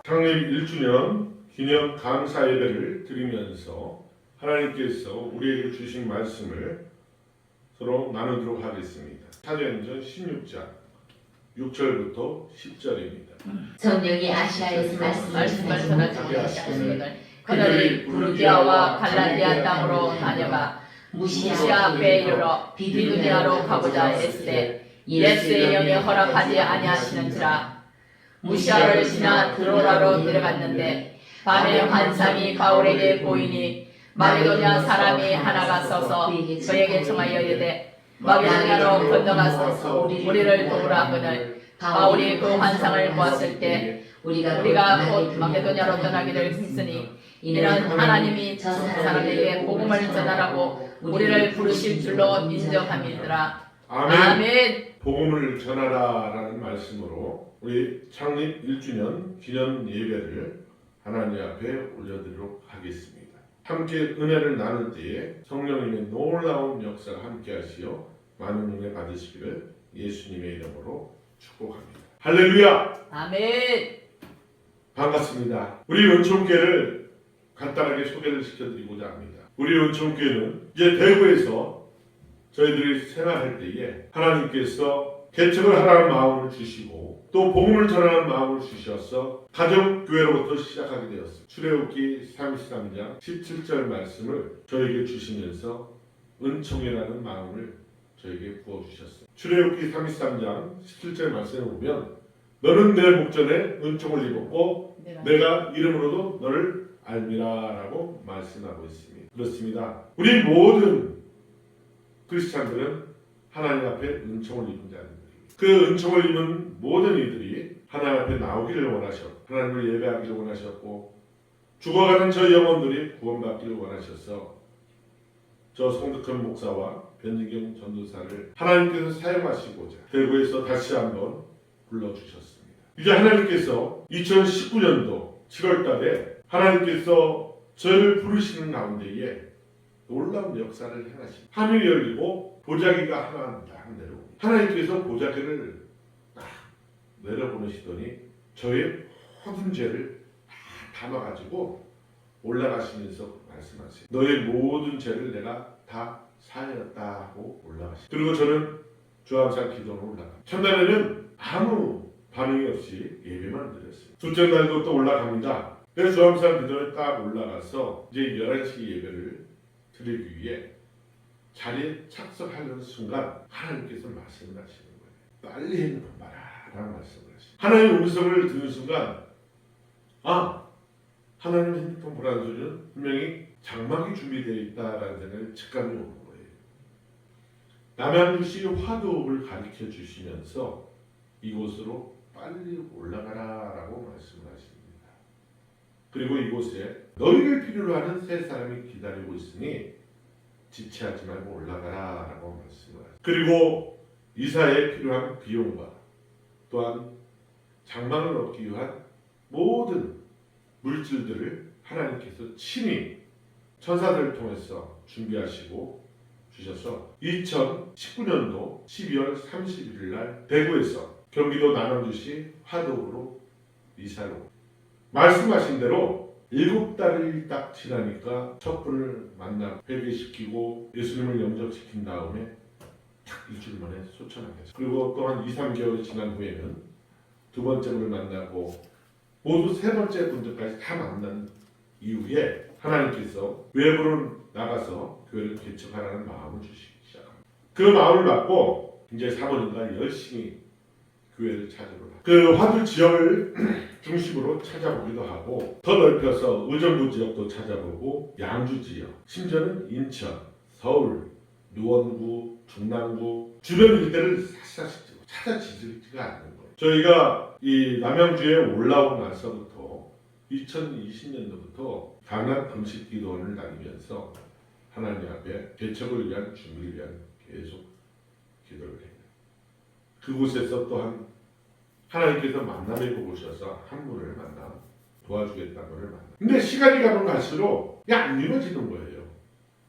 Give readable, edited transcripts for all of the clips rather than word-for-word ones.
창립 1주년 기념 감사 예배를 드리면서 하나님께서 우리에게 주신 말씀을 서로 나누도록 하겠습니다. 사도행전 16장 6절부터 10절입니다. 성령이 아시아에서 말씀을 전하시기를 그들이 부르기아와 갈라디아 땅으로 다녀가 무시아 앞에 이르러 비두니아로 가고자 했으되 예수의 영이 허락하지 아니하시는지라. 무시아를 지나 드로라로 내려갔는데 밤에 환상이 바울에게 보이니 마게도냐 사람이 하나가 서서 그에게 청하여 이르되 마게도냐로 건너가서 우리를 도우라 하거늘 바울이 그 환상을 보았을 때 우리가 곧 마게도냐로 떠나기를 했으니 이는 하나님이 저 사람에게 복음을 전하라고 우리를 부르실 줄로 인정함이더라. 아멘. 복음을 전하라라는 말씀으로 우리 창립 1주년 기념 예배를 하나님 앞에 올려드리도록 하겠습니다. 함께 은혜를 나눌 때에 성령님의 놀라운 역사를 함께 하시어 많은 은혜 받으시기를 예수님의 이름으로 축복합니다. 할렐루야. 아멘. 반갑습니다. 우리 은총교회를 간단하게 소개를 시켜드리고자 합니다. 우리 은총교회는 이제 대구에서 저희들이 생활할 때에 하나님께서 개척을 하라는 마음을 주시고 또 복음을 전하는 마음을 주셔서 가정교회로부터 시작하게 되었습니다. 출애굽기 33장 17절 말씀을 저에게 주시면서 은총이라는 마음을 저에게 부어주셨어요. 출애굽기 33장 17절 말씀을 보면 너는 내 목전에 은총을 입었고 내가 이름으로도 너를 알미라라고 말씀하고 있습니다. 그렇습니다. 우리 모든 크리스찬들은 하나님 앞에 은총을 입은 자들입니다. 그 은총을 입은 모든 이들이 하나님 앞에 나오기를 원하셨고 하나님을 예배하기를 원하셨고 죽어가는 저 영혼들이 구원받기를 원하셔서 저 송득헌 목사와 변진경 전도사를 하나님께서 사용하시고자 대구에서 다시 한번 불러주셨습니다. 이제 하나님께서 2019년도 7월달에 하나님께서 저를 부르시는 가운데에 놀라운 역사를 행하십니다. 하늘이 열리고 보자기가 하나입니다. 한 대로 하나님께서 보자기를 딱 내려보내시더니 저의 모든 죄를 다 담아가지고 올라가시면서 말씀하세요. 너의 모든 죄를 내가 다 사하였다 하고 올라가시죠. 그리고 저는 주암산 기도로 올라갑니다. 첫날에는 아무 반응이 없이 예배만 드렸어요. 둘째 날도 또 올라갑니다. 그래서 주암산 기도에 딱 올라가서 이제 11시 예배를 드리기 위해 자리에 착석하는 순간 하나님께서 말씀을 하시는 거예요. 빨리 핸드폰 봐라 라는 말씀을 하시죠. 하나님의 음성을 듣는 순간 하나님의 핸드폰 보라는 소리는 분명히 장막이 준비되어 있다라는 생각이 직감이 오는 거예요. 남양주시 화도읍을 가르쳐 주시면서 이곳으로 빨리 올라가라 라고 말씀을 하십니다. 그리고 이곳에 너희를 필요로 하는 세 사람이 기다리고 있으니 지체하지 말고 올라가라 라고 말씀을 하십니다. 그리고 이사에 필요한 비용과 또한 장막을 얻기 위한 모든 물질들을 하나님께서 친히 천사들을 통해서 준비하시고 주셔서 2019년도 12월 31일 날 대구에서 경기도 남양주시 화도읍으로 이사로 말씀하신 대로 7달이 딱 지나니까 첫 분을 만나 회개시키고 예수님을 영접시킨 다음에 딱 일주일 만에 소천하게 했어요. 그리고 또한 2-3개월이 지난 후에는 두 번째 분을 만나고 모두 세 번째 분들까지 다 만난 이후에 하나님께서 외부로 나가서 교회를 개척하라는 마음을 주시기 시작합니다. 그 마음을 받고 이제 사모님과 열심히 교회를 찾으러 그 화두 지역을 중심으로 찾아보기도 하고 더 넓혀서 의정부 지역도 찾아보고 양주 지역, 심지어는 인천, 서울, 노원구, 중랑구 주변 일대를 사실 찾아지지가 않는 거예요. 저희가 이 남양주에 올라오고 나서부터 2020년도부터 강한 금식기도원을 다니면서 하나님 앞에 개척을 위한 준비를 위한 계속 기도를 해요. 그곳에서 또한 하나님께서 만남에 오셔서 한 분을 만나 도와주겠다는 분을 만나. 근데 시간이 가면 갈수록 안 이루어지는 거예요.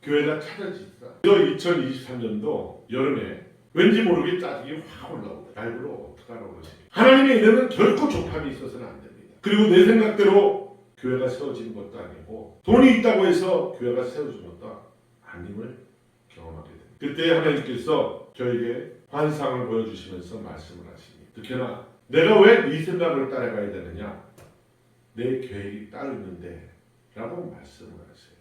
교회가 찾아지다. 2023년도 여름에 왠지 모르게 짜증이 확 올라오고 날부로 어떡하라고 그러십니까? 하나님의 은혜는 결코 족함이 있어서는 안 됩니다. 그리고 내 생각대로 교회가 세워지는 것도 아니고 돈이 있다고 해서 교회가 세워지는 것도 아님을 경험하게 됩니다. 그때 하나님께서 저에게 환상을 보여주시면서 말씀을 하십니다. 특히나 내가 왜 네 생각을 따라가야 되느냐? 내 계획이 따로 있는데 라고 말씀을 하세요.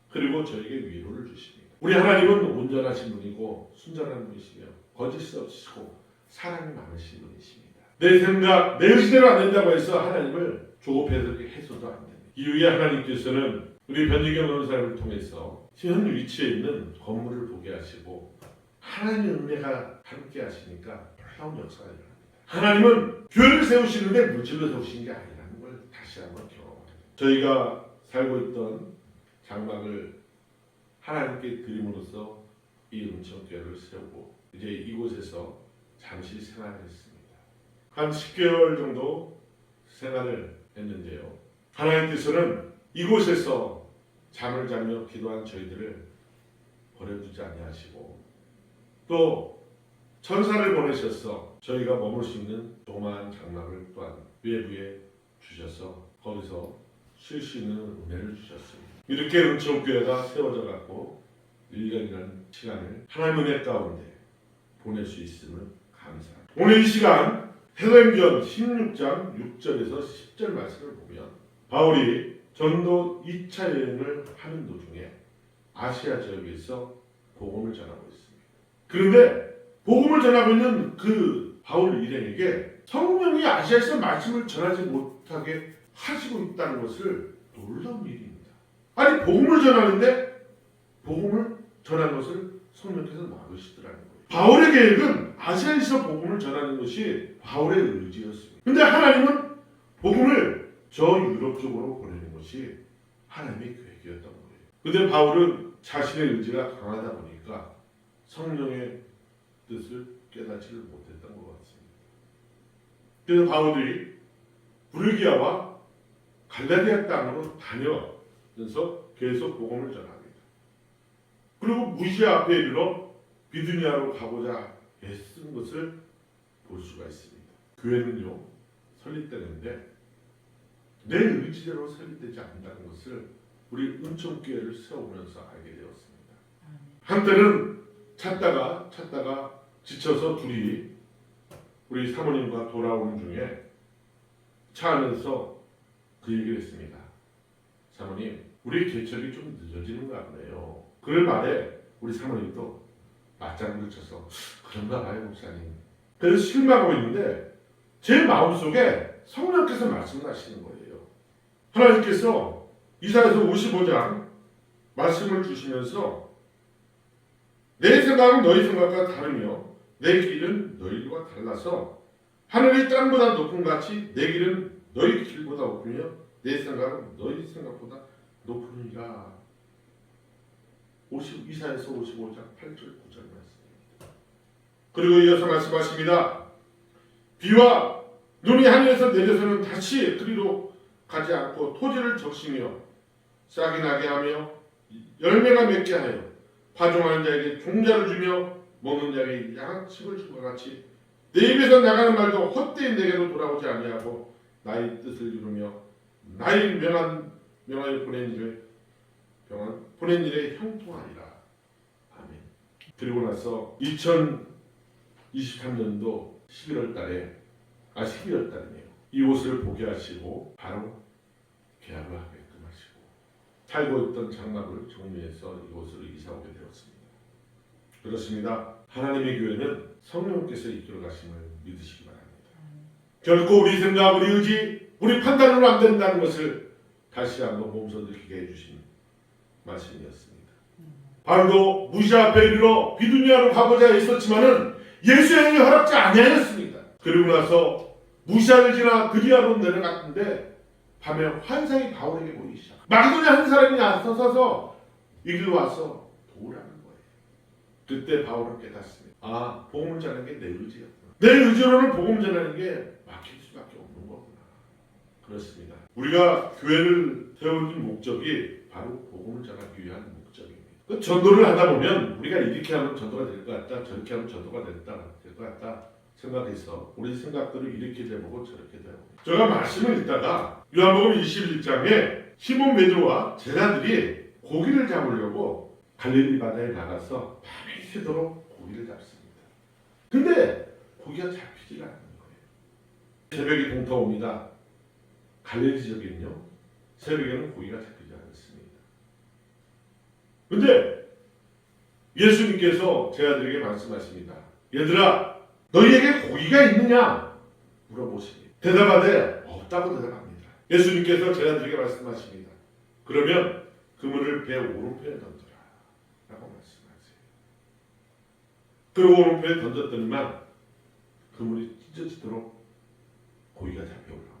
그리고 저에게 위로를 주십니다. 우리 하나님은 온전하신 분이고 순전한 분이시며 거짓이 없으시고 사랑이 많으신 분이십니다. 내 생각, 내 의지대로 안 된다고 해서 하나님을 조급해서도 안 됩니다. 이후에 하나님께서는 우리 변희경 원사님을 통해서 현 위치에 있는 건물을 보게 하시고 하나님의 은혜가 함께 하시니까 놀라운 역사가 일어납니다. 하나님은 교회를 세우시는데 물질로 세우신 게 아니라는 걸 다시 한번 경험합니다. 저희가 살고 있던 장막을 하나님께 드림으로써 이 은총교회를 세우고 이제 이곳에서 잠시 생활을 했습니다. 한 10개월 정도 생활을 했는데요. 하나님께서는 이곳에서 잠을 자며 기도한 저희들을 버려두지 아니하시고 또 천사를 보내셔서 저희가 머물 수 있는 조그마한 장막을 또한 외부에 주셔서 거기서 쉴 수 있는 은혜를 주셨습니다. 이렇게 은총교회가 세워져 갖고 1년이라는 시간을 하나님의 은혜 가운데 보낼 수 있음을 감사합니다. 오늘 이 시간 사도행전 16장 6절에서 10절 말씀을 보면 바울이 전도 2차 여행을 하는 도중에 아시아 지역에서 복음을 전하고 있습니다. 그런데 복음을 전하고 있는 그 바울 일행에게 성령이 아시아에서 말씀을 전하지 못하게 하시고 있다는 것을 놀라운 일입니다. 아니 복음을 전하는데 복음을 전하는 것을 성령께서 막으시더라는 거예요. 바울의 계획은 아시아에서 복음을 전하는 것이 바울의 의지였습니다. 그런데 하나님은 복음을 저 유럽 쪽으로 보내는 것이 하나님의 계획이었던 거예요. 그런데 바울은 자신의 의지가 강하다 보니까 성령의 뜻을 깨닫지를 못했던 것 같습니다. 그래서 바울이 부르기아와 갈라디아 땅으로 다녀면서 계속 복음을 전합니다. 그리고 무시아 앞에 이르러 비두니아로 가고자 애쓴 것을 볼 수가 있습니다. 교회는요 설립되는데 내 의지대로 설립되지 않는다는 것을 우리 은총교회를 세우면서 알게 되었습니다. 한때는 찾다가 지쳐서 둘이 우리 사모님과 돌아오는 중에 차 안에서 그 얘기를 했습니다. 사모님, 우리 개척이 좀 늦어지는가 보네요. 그럴 말에 우리 사모님도 맞장구를 쳐서 그런가 봐요 목사님. 그래서 실망하고 있는데 제 마음속에 성령께서 말씀하시는 거예요. 하나님께서 이사야서 55장 말씀을 주시면서 내 생각은 너희 생각과 다르며 내 길은 너희 길과 달라서 하늘이 땅보다 높은 같이 내 길은 너희 길보다 높으며 내 생각은 너희 생각보다 높으니라. 이사야서 55장 8절 9절 말씀입니다. 그리고 이어서 말씀하십니다. 비와 눈이 하늘에서 내려서는 다시 그리로 가지 않고 토지를 적시며 싹이 나게 하며 열매가 맺게 하여 파종하는 자에게 종자를 주며 먹는 자에게 양식을 준 것 같이 내 입에서 나가는 말도 헛되이 내게로 돌아오지 아니하고 나의 뜻을 이루며 나의 명하여 보낸 일에 형통하리라. 아멘. 그리고 나서 2023년도 11월 달이네요. 이 옷을 보게 하시고 바로 계약을 하게끔 하시고 살고 있던 장막을 정리해서 이곳으로 이사 오게 되었습니다. 그렇습니다. 하나님의 교회는 성령께서 이끌어 가심을 믿으시기 바랍니다. 결코 우리 생각, 우리 의지, 우리 판단으로 안 된다는 것을 다시 한번 몸소 느끼게 해주신 말씀이었습니다. 바울도 무시아 앞에 이르러 비두니아로 가고자 했었지만은 예수의 허락지 아니하였습니다. 그리고 나서 무시아를 지나 드리아로 내려갔는데 밤에 환상이 바울에게 보이기 시작. 마게도냐 한 사람이 서서 이 길로 와서 도우라는 거예요. 그때 바울은 깨닫습니다. 아, 복음을 전하는 게 내 의지였구나. 내 의지로는 복음 전하는 게 막힐 수밖에 없는 거구나. 그렇습니다. 우리가 교회를 세우는 목적이 바로 복음을 전하기 위한 목적입니다. 그 전도를 하다 보면 우리가 이렇게 하면 전도가 될 것 같다, 저렇게 하면 전도가 될 것 같다 생각해서 우리 생각들을 이렇게 해보고 저렇게 해보고 제가 말씀을 읽다가 요한복음 21장에 시몬 베드로와 제자들이 고기를 잡으려고 갈릴리 바다에 나가서 밤이 새도록 고기를 잡습니다. 근데 고기가 잡히지가 않는 거예요. 새벽이 동터옵니다. 갈릴리 지역에는요 새벽에는 고기가 잡히지 않습니다. 근데 예수님께서 제자들에게 말씀하십니다. 얘들아 너희에게 고기가 있느냐 물어보십니다. 대답하되 없다고 대답합니다. 예수님께서 제자들에게 말씀하십니다. 그러면 그물을 배 오른편에 던져라 라고 말씀하세요. 그리고 오른편에 던졌더니만 그물이 찢어지도록 고기가 잡혀 올라옵니다.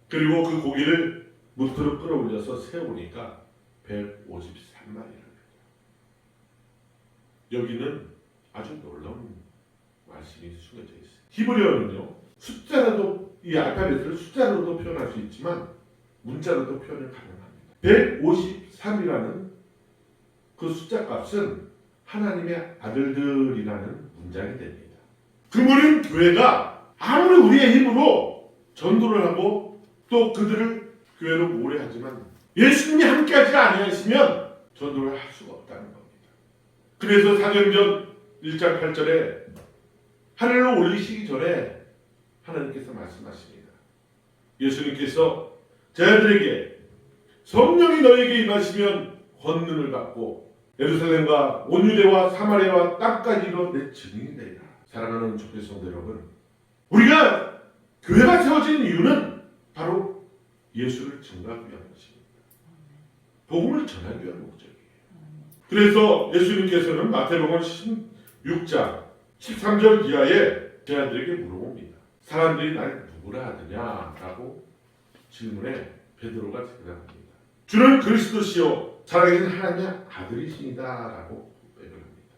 그리고 그 고기를 무트로 끌어올려서 세우니까 153마리랍니다. 여기는 아주 놀라운 말씀이 숨겨져 있어요. 히브리어는요 숫자로도 이 알파벳을 숫자로도 표현할 수 있지만 문자로도 표현을 가능합니다. 153이라는 그 숫자 값은 하나님의 아들들이라는 문장이 됩니다. 그물은 교회가 아무리 우리의 힘으로 전도를 하고 또 그들을 교회로 모으려 하지만 예수님이 함께하지 아니하시면 전도를 할 수가 없다는 겁니다. 그래서 사도행전 1장 8절에 하늘로 올리시기 전에 하나님께서 말씀하십니다. 예수님께서 제자들에게 성령이 너에게 임하시면 권능을 받고 예루살렘과 온 유대와 사마리아와 땅까지로 내 증인이 되리라. 사랑하는 주의 성도 여러분, 우리가 교회가 세워진 이유는 바로 예수를 증거하기 위한 것입니다. 복음을 전하기 위한 목적이에요. 그래서 예수님께서는 마태복음 16장 13절 이하에 제자들에게 물어봅니다. 사람들이 나를 누구라 하느냐 라고 질문에 베드로가 대답합니다. 주는 그리스도시요 살아계신 하나님의 아들이시니다 라고 고백을 합니다.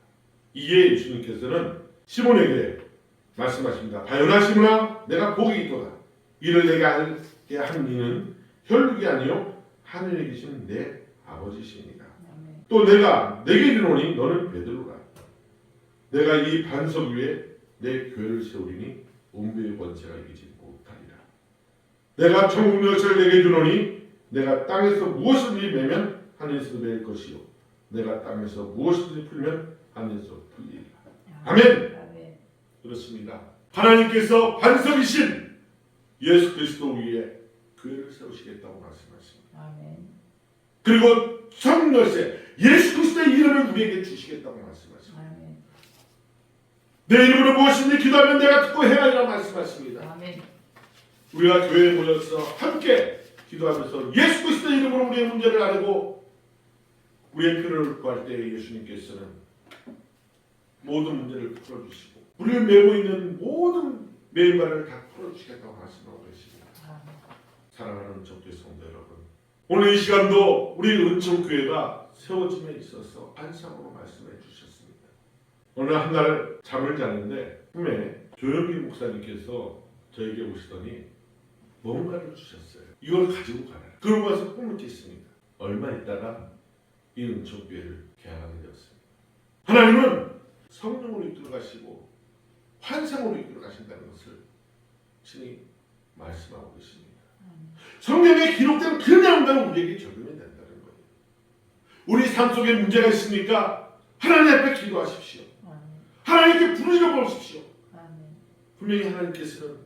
이에 예수님께서는 시몬에게 말씀하십니다. 바요나 시몬아 내가 복이 있도다. 이를 내게 알게 한 이는 혈육이 아니요 하늘에 계신 내 아버지시니라. 또 내가 내게 이르노니 너는 베드로라. 내가 이 반석 위에 내 교회를 세우리니 음부의 권세가 이기지 못하리라. 내가 천국 열쇠를 내게 주노니 내가 땅에서 무엇이든지 매면 하늘에서 맬 것이요 내가 땅에서 무엇이든지 풀면 하늘에서 풀리리라. 아멘. 그렇습니다. 하나님께서 반석이신 예수 그리스도 위에 교회를 세우시겠다고 말씀하십니다. 아멘. 그리고 천국 열쇠 예수 그리스도의 이름을 우리에게 주시겠다고 말씀하십니다. 아멘. 내 이름으로 무엇인지 기도하면 내가 듣고 행하리라 말씀하십니다. 아멘. 우리가 교회에 모여서 함께 기도하면서 예수 그리스도의 이름으로 우리의 문제를 나누고 우리의 필요를 구할 때 예수님께서는 모든 문제를 풀어주시고 우리를 메고 있는 모든 매일만을 다 풀어주시겠다고 말씀하고 계십니다. 사랑하는 적교 성도 여러분, 오늘 이 시간도 우리 은총교회가 세워짐에 있어서 반상으로 말씀해 주셨습니다. 어느 한날 잠을 자는데 꿈에 조영기 목사님께서 저에게 오시더니 뭔가를 주셨어요. 이걸 가지고 가라. 그러고 와서 꿈을 깼습니다. 얼마 있다가 이 은총교회를 개항하게 되었습니다. 하나님은 성령으로 이끌어 가시고 환상으로 이끌어 가신다는 것을 신이 말씀하고 계십니다. 성경에 기록된 그 내용대로 우리에게 적용이 된다는 거예요. 우리 삶 속에 문제가 있으니까 하나님 앞에 기도하십시오. 하나님께 부르짖어 보십시오. 분명히 하나님께서는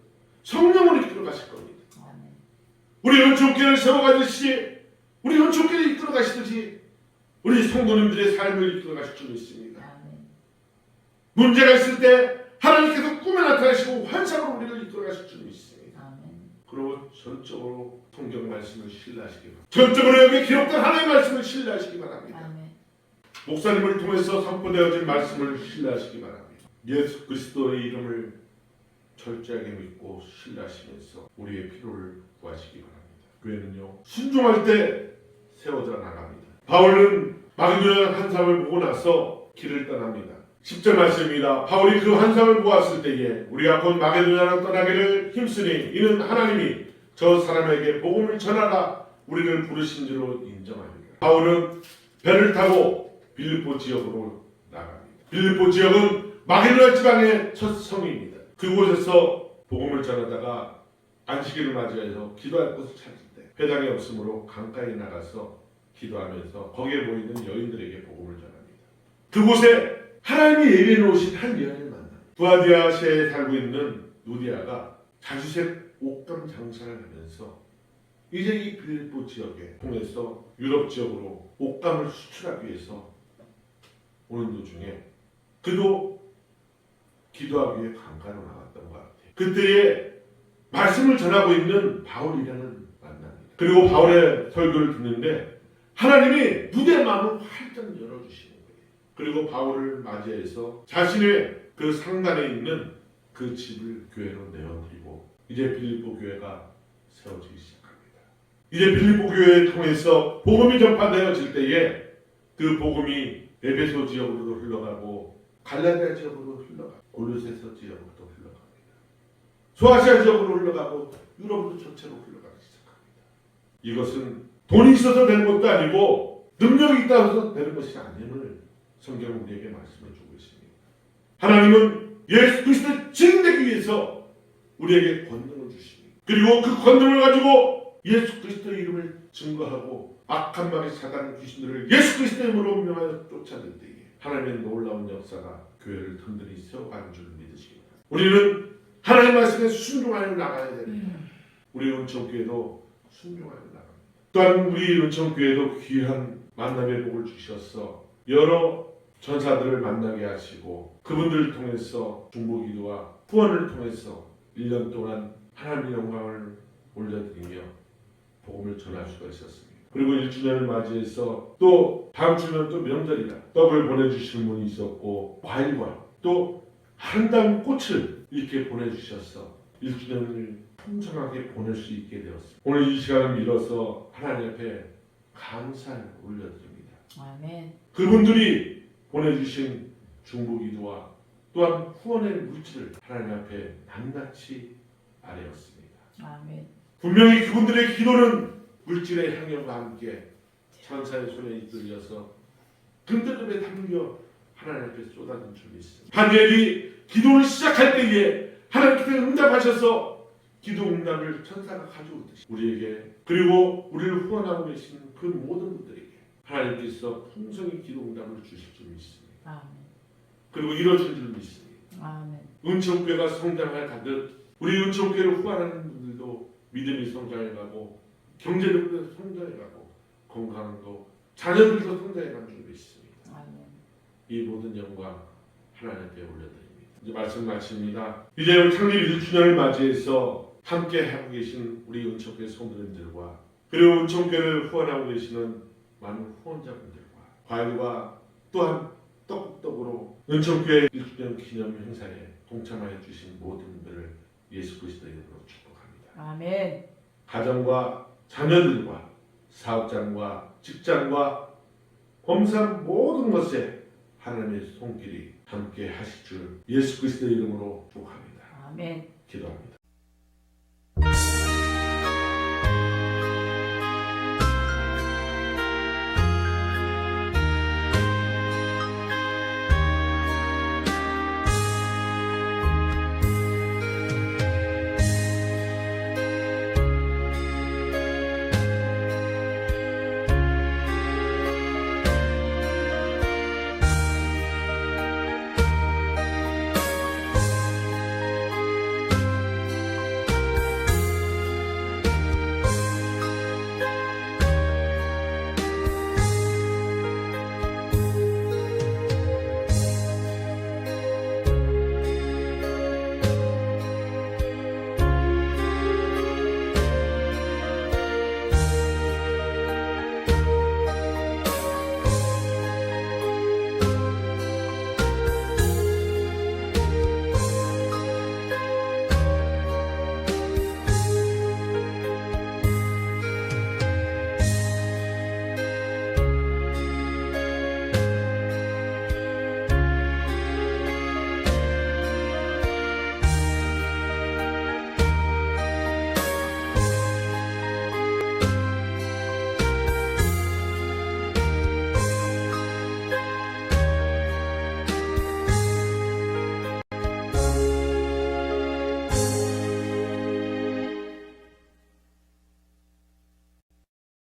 성령으로 이끌어 가실 겁니다. 우리 은총교회를 세워가듯이 우리 은총교회를 이끌어 가시듯이 우리 성도님들의 삶을 이끌어 가실 줄 믿습니다. 문제가 있을 때 하나님께서 꿈에 나타나시고 환상으로 우리를 이끌어 가실 줄 믿습니다. 그리고 전적으로 성경 말씀을 신뢰하시기 바랍니다. 전적으로 여기 기록된 하나님의 말씀을 신뢰하시기 바랍니다. 목사님을 통해서 선포되어진 말씀을 신뢰하시기 바랍니다. 예수 그리스도의 이름을 철저하게 믿고 신뢰하시면서 우리의 필요를 구하시기 바랍니다. 교회는요 순종할 때 세워져 나갑니다. 바울은 마게도냐 환상을 보고 나서 길을 떠납니다. 10절 말씀입니다. 바울이 그 환상을 보았을 때에 우리가 곧 마게도냐로 떠나기를 힘쓰니 이는 하나님이 저 사람에게 복음을 전하라 우리를 부르신 줄로 인정합니다. 바울은 배를 타고 빌립보 지역으로 나갑니다. 빌립보 지역은 마길라 지방의 첫 성입니다. 그곳에서 복음을 전하다가 안식일을 맞이해서 기도할 곳을 찾을 때 회당이 없으므로 강가에 나가서 기도하면서 거기에 모이는 여인들에게 복음을 전합니다. 그곳에 하나님이 예비해 놓으신 한 여인을 만납니다. 부아디아시아에 살고 있는 누디아가 자주색 옷감 장사를 하면서 이제 이 빌립보 지역에 통해서 유럽 지역으로 옷감을 수출하기 위해서 오는 도중에 그도 기도하기 위해 강가로 나갔던 것 같아요. 그때에 말씀을 전하고 있는 바울이라는 만납니다. 그리고 바울의 설교를 듣는데 하나님이 누디의 마음을 활짝 열어주시는 거예요. 그리고 바울을 맞이해서 자신의 그 상단에 있는 그 집을 교회로 내어드리고 이제 빌립보 교회가 세워지기 시작합니다. 이제 빌립보 교회를 통해서 복음이 전파되어질 때에 그 복음이 에베소 지역으로도 흘러가고 갈라디아 지역으로 흘러가고 골로새서 지역으로도 흘러갑니다. 소아시아 지역으로 흘러가고 유럽으로 전체로 흘러가기 시작합니다. 이것은 돈이 있어서 되는 것도 아니고 능력이 있다고 해서 되는 것이 아님을 성경은 우리에게 말씀해 주고 있습니다. 하나님은 예수 그리스도를 증되기 위해서 우리에게 권능을 주십니다. 그리고 그 권능을 가지고 예수 그리스도의 이름을 증거하고 악한 마귀 사단 귀신들을 예수 그리스도의 이름으로 명하여 쫓아낼 때에 하나님의 놀라운 역사가 교회를 든든히 세워가는 줄 믿으시기 바랍니다. 우리는 하나님 말씀에 순종하여 나가야 됩니다. 우리 은총교회도 순종하여 나갑니다. 또한 우리 은총교회도 귀한 만남의 복을 주셔서 여러 전사들을 만나게 하시고 그분들을 통해서 중보기도와 후원을 통해서 1년 동안 하나님의 영광을 올려드리며 복음을 전할 수가 있었습니다. 그리고 1주년을 맞이해서 또 다음 주면 또 명절이라 떡을 보내주시는 분이 있었고 과일과 또 아름다운 꽃을 이렇게 보내주셔서 1주년을 풍성하게 보낼 수 있게 되었습니다. 오늘 이 시간을 빌어서 하나님 앞에 감사를 올려드립니다. 아멘. 그분들이 보내주신 중보기도와 또한 후원의 물질을 하나님 앞에 낱낱이 아뢰었습니다. 아멘. 분명히 그분들의 기도는 물질의 향연과 함께 천사의 손에 이끌려서 금들급에 담겨 하나님 앞에 쏟아진 줄 믿습니다. 다니엘이 기도를 시작할 때에 하나님께서 응답하셔서 기도 응답을 천사가 가져오듯이 우리에게 그리고 우리를 후원하고 계신 그 모든 분들에게 하나님께서 풍성히 기도 응답을 주실 줄 믿습니다. 아멘. 그리고 이루어질 줄 믿습니다. 아멘. 은총교회가 성장할 가듯 우리 은총교회를 후원하는 분들도 믿음이 성장해가고 경제력도 성장해가고 건강도 자녀들도 성장해가는 줄 믿습니다. 아멘. 이 모든 영광 하나님 앞에 올려드립니다. 이제 말씀 마칩니다. 이제 창립 1주년을 맞이해서 함께 하고 계신 우리 은총교회 성도님들과 그리고 은총교회를 후원하고 계시는 많은 후원자분들과 과일과 또한 떡국떡으로 은총교회 1주년 기념 행사에 동참하여 주신 모든 분들을 예수 그리스도의 이름으로 축복합니다. 아멘. 가정과 자녀들과 사업장과 직장과 범사한 모든 것에 하나님의 손길이 함께 하실 줄 예수 그리스도의 이름으로 축복합니다. 아멘. 기도합니다.